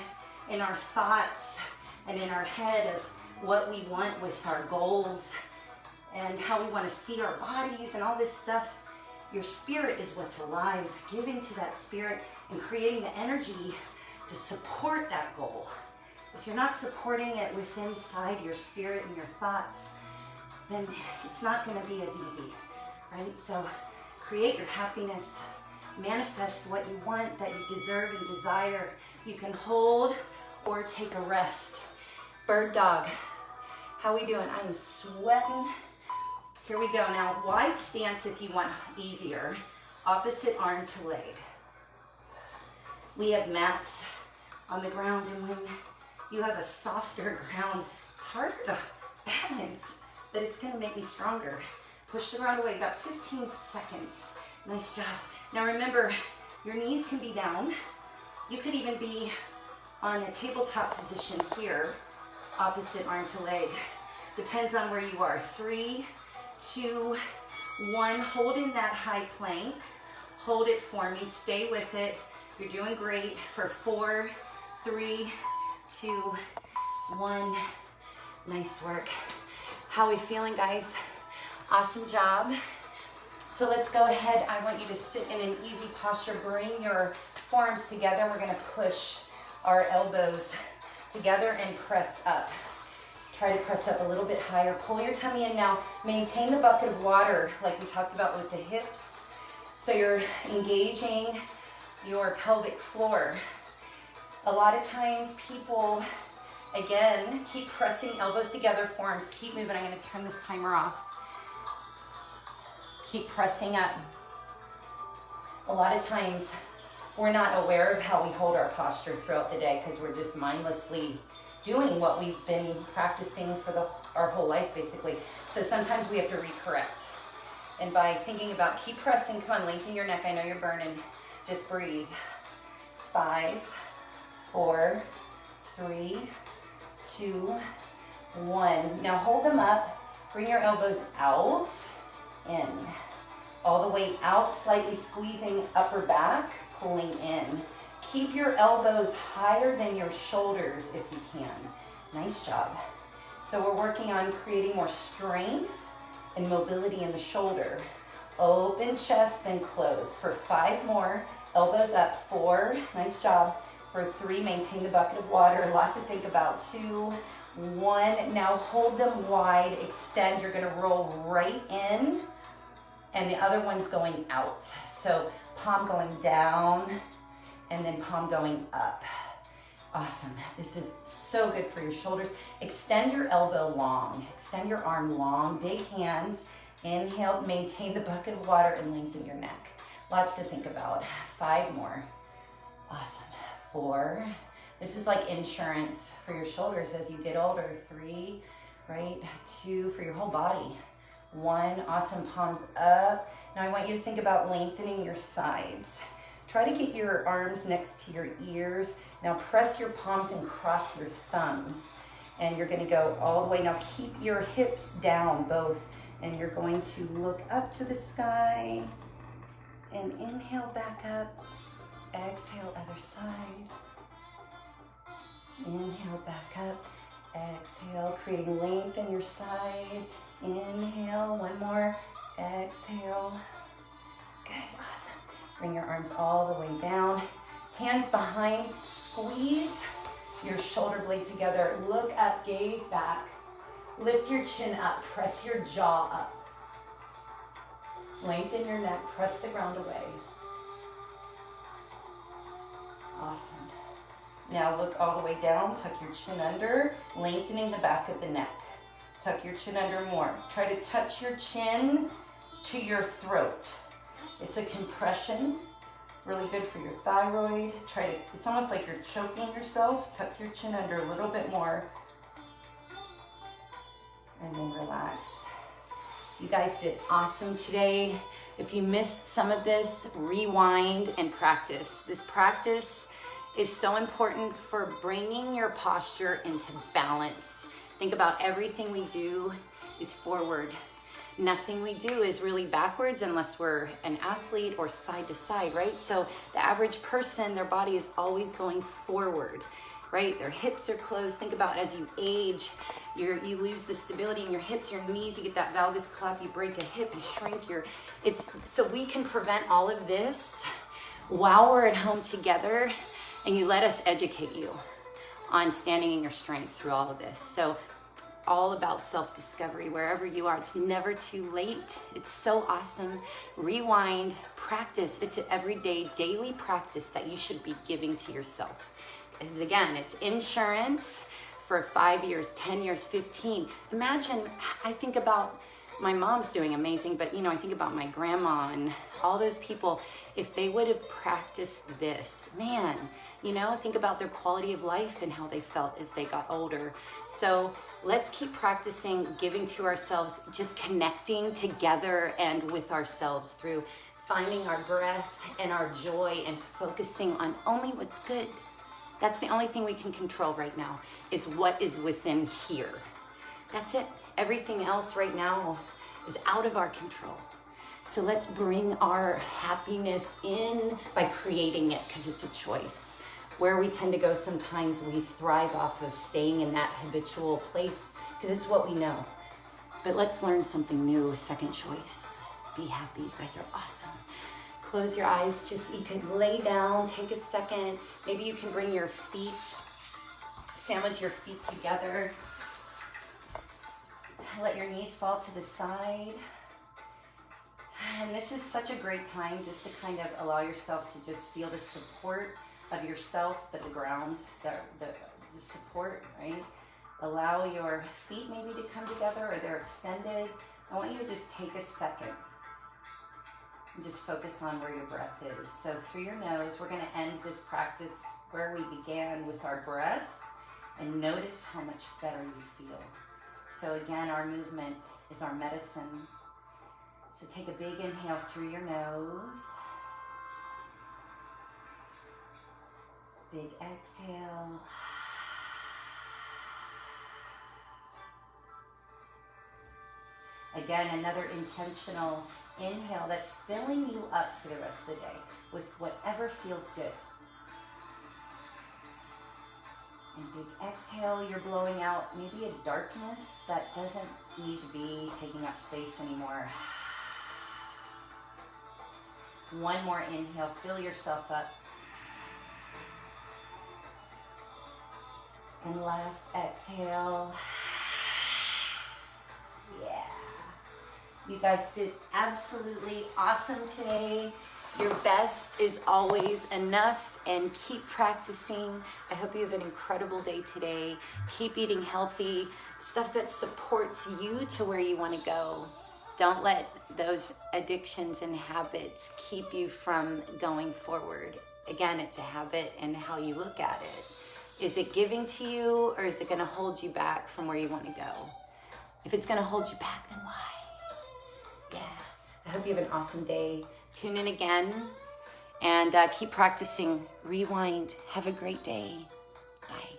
in our thoughts and in our head of what we want with our goals and how we want to see our bodies and all this stuff. Your spirit is what's alive. Giving to that spirit and creating the energy to support that goal. If you're not supporting it with inside your spirit and your thoughts, then it's not going to be as easy, right? So create your happiness, manifest what you want, that you deserve and desire. You can hold or take a rest. Bird dog. How we doing? I'm sweating. Here we go. Now, wide stance if you want easier. Opposite arm to leg. We have mats on the ground, and when you have a softer ground, it's harder to balance, but it's gonna make me stronger. Push the ground away. You got 15 seconds. Nice job. Now remember, your knees can be down. You could even be on a tabletop position here, opposite arm to leg. Depends on where you are. 3, 2, 1. Hold in that high plank. Hold it for me. Stay with it. You're doing great. For 4, 3, 2, 1. Nice work. How are we feeling, guys? Awesome job. So let's go ahead. I want you to sit in an easy posture. Bring your forearms together. We're going to push our elbows together and press up. Try to press up a little bit higher. Pull your tummy in now. Maintain the bucket of water like we talked about with the hips. So you're engaging your pelvic floor. A lot of times people, again, keep pressing elbows together, forearms keep moving. I'm going to turn this timer off. Keep pressing up. A lot of times we're not aware of how we hold our posture throughout the day because we're just mindlessly doing what we've been practicing for our whole life, basically. So sometimes we have to recorrect. And by thinking about, keep pressing, come on, lengthen your neck. I know you're burning. Just breathe. 5, 4, 3, 2, 1. Now hold them up. Bring your elbows out, in. All the way out, slightly squeezing upper back, pulling in. Keep your elbows higher than your shoulders if you can. Nice job. So we're working on creating more strength and mobility in the shoulder. Open chest, then close. For 5 more, elbows up. 4, nice job. For 3, maintain the bucket of water. A lot to think about. 2, 1. Now hold them wide, extend. You're gonna roll right in, and the other one's going out. So palm going down, and then palm going up. Awesome. This is so good for your shoulders. Extend your elbow long. Extend your arm long. Big hands. Inhale, maintain the bucket of water, and lengthen your neck. Lots to think about. 5 more. Awesome. 4. This is like insurance for your shoulders as you get older. 3, right? 2 for your whole body. 1, awesome, palms up. Now I want you to think about lengthening your sides. Try to get your arms next to your ears. Now press your palms and cross your thumbs. And you're gonna go all the way. Now keep your hips down, both. And you're going to look up to the sky and inhale back up. Exhale, other side. Inhale back up. Exhale, creating length in your side. Inhale, one more. Exhale. Good, awesome. Bring your arms all the way down. Hands behind, squeeze your shoulder blades together. Look up, gaze back. Lift your chin up, press your jaw up. Lengthen your neck, press the ground away. Awesome. Now look all the way down, tuck your chin under, lengthening the back of the neck. Tuck your chin under more. Try to touch your chin to your throat. It's a compression, really good for your thyroid. It's almost like you're choking yourself. Tuck your chin under a little bit more. And then relax. You guys did awesome today. If you missed some of this, rewind and practice. This practice is so important for bringing your posture into balance. Think about everything we do is forward. Nothing we do is really backwards unless we're an athlete or side to side, right? So the average person, their body is always going forward, right? Their hips are closed. Think about as you age, you lose the stability in your hips, your knees, you get that valgus collapse, you break a hip, you shrink so we can prevent all of this while we're at home together, and you let us educate you on standing in your strength through all of this. So all about self-discovery wherever you are. It's never too late. It's so awesome. Rewind, practice. It's an everyday, daily practice that you should be giving to yourself. Because again, it's insurance for 5 years, 10 years, 15. Imagine, I think about my mom's doing amazing, but I think about my grandma and all those people. If they would have practiced this, man, think about their quality of life and how they felt as they got older. So let's keep practicing giving to ourselves, just connecting together and with ourselves through finding our breath and our joy and focusing on only what's good. That's the only thing we can control right now, is what is within here. That's it. Everything else right now is out of our control. So let's bring our happiness in by creating it, because it's a choice. Where we tend to go sometimes, we thrive off of staying in that habitual place because it's what we know. But let's learn something new, a second choice. Be happy. You guys are awesome. Close your eyes. You can lay down, take a second. Maybe you can bring your feet, sandwich your feet together. Let your knees fall to the side. And this is such a great time just to kind of allow yourself to just feel the support of yourself, but the ground, the support, right? Allow your feet maybe to come together, or they're extended. I want you to just take a second and just focus on where your breath is. So through your nose, we're gonna end this practice where we began, with our breath, and notice how much better you feel. So again, our movement is our medicine. So take a big inhale through your nose. Big exhale. Again, another intentional inhale that's filling you up for the rest of the day with whatever feels good. And big exhale, you're blowing out maybe a darkness that doesn't need to be taking up space anymore. One more inhale, fill yourself up. And last exhale. Yeah. You guys did absolutely awesome today. Your best is always enough, and keep practicing. I hope you have an incredible day today. Keep eating healthy, stuff that supports you to where you want to go. Don't let those addictions and habits keep you from going forward. Again, it's a habit and how you look at it. Is it giving to you, or is it going to hold you back from where you want to go? If it's going to hold you back, then why? Yeah. I hope you have an awesome day. Tune in again and keep practicing. Rewind. Have a great day. Bye.